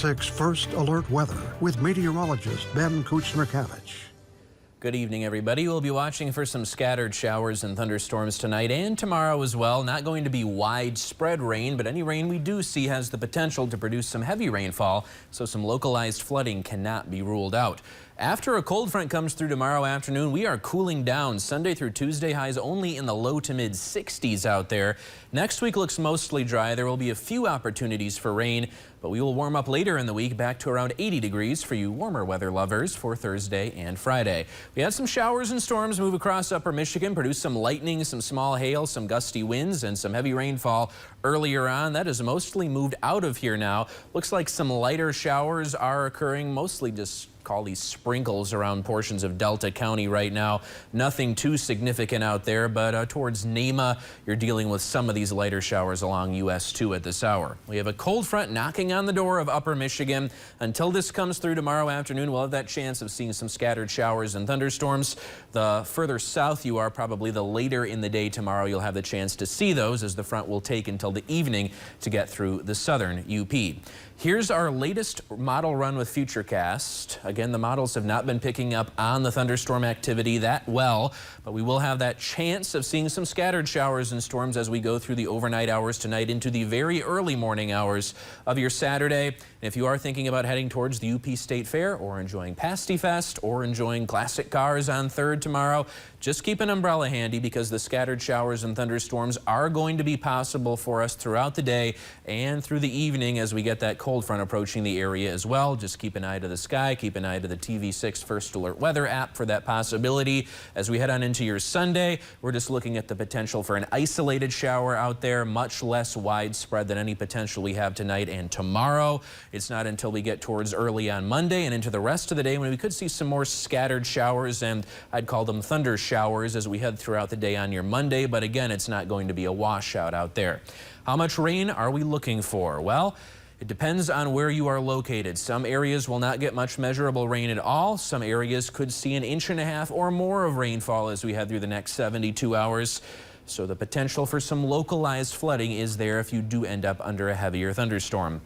6 First Alert Weather with meteorologist Ben Kuchner-Kavich. Good evening, everybody. We'll be watching for some scattered showers and thunderstorms tonight and tomorrow as well. Not going to be widespread rain, but any rain we do see has the potential to produce some heavy rainfall, so some localized flooding cannot be ruled out. After a cold front comes through tomorrow afternoon, we are cooling down. Sunday through Tuesday, highs only in the low to mid 60s out there. Next week looks mostly dry. There will be a few opportunities for rain, but we will warm up later in the week back to around 80 degrees for you warmer weather lovers for Thursday and Friday. We had some showers and storms move across upper Michigan, produce some lightning, some small hail, some gusty winds, and some heavy rainfall earlier on. That has mostly moved out of here now. Looks like some lighter showers are occurring, mostly just call these sprinkles around portions of Delta County right now. Nothing too significant out there, but towards Nema, you're dealing with some of these lighter showers along US 2 at this hour. We have a cold front knocking on the door of upper Michigan. Until this comes through tomorrow afternoon, we'll have that chance of seeing some scattered showers and thunderstorms. The further south you are, probably the later in the day tomorrow, you'll have the chance to see those, as the front will take until the evening to get through the southern UP. Here's our latest model run with Futurecast. Again, the models have not been picking up on the thunderstorm activity that well, but we will have that chance of seeing some scattered showers and storms as we go through the overnight hours tonight into the very early morning hours of your Saturday. And if you are thinking about heading towards the UP State Fair or enjoying Pasty Fest or enjoying classic cars on 3rd tomorrow, just keep an umbrella handy because the scattered showers and thunderstorms are going to be possible for us throughout the day and through the evening as we get that cold front approaching the area as well. Just keep an eye to the sky, keep an eye to the TV6 First Alert Weather app for that possibility. As we head on into your Sunday, we're just looking at the potential for an isolated shower out there, much less widespread than any potential we have tonight and tomorrow. It's not until we get towards early on Monday and into the rest of the day when we could see some more scattered showers, and I'd call them thunder showers as we head throughout the day on your Monday, but again, it's not going to be a washout out there. How much rain are we looking for? Well, it depends on where you are located. Some areas will not get much measurable rain at all. Some areas could see 1.5 inches or more of rainfall as we head through the next 72 hours. So the potential for some localized flooding is there if you do end up under a heavier thunderstorm.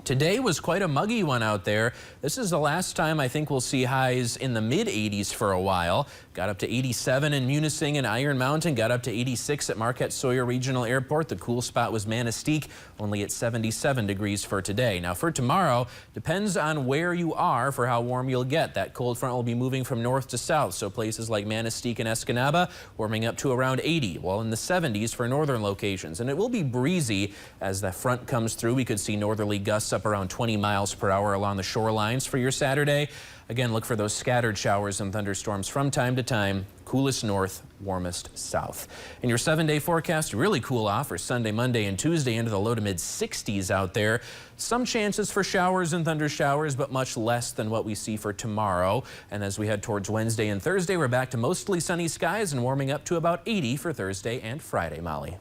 Today was quite a muggy one out there. This is the last time I think we'll see highs in the mid-80s for a while. Got up to 87 in Munising and Iron Mountain, got up to 86 at Marquette Sawyer Regional Airport. The cool spot was Manistee, only at 77 degrees for today. Now for tomorrow, depends on where you are for how warm you'll get. That cold front will be moving from north to south, so places like Manistee and Escanaba warming up to around 80, while in the 70s for northern locations. And it will be breezy as the front comes through. We could see northerly gusts up around 20 miles per hour along the shorelines for your Saturday. Again, look for those scattered showers and thunderstorms from time to time. Coolest north, warmest south. In your 7-day forecast, really cool off for Sunday, Monday, and Tuesday into the low to mid 60s out there. Some chances for showers and thunder showers, but much less than what we see for tomorrow. And as we head towards Wednesday and Thursday, we're back to mostly sunny skies and warming up to about 80 for Thursday and Friday, Molly.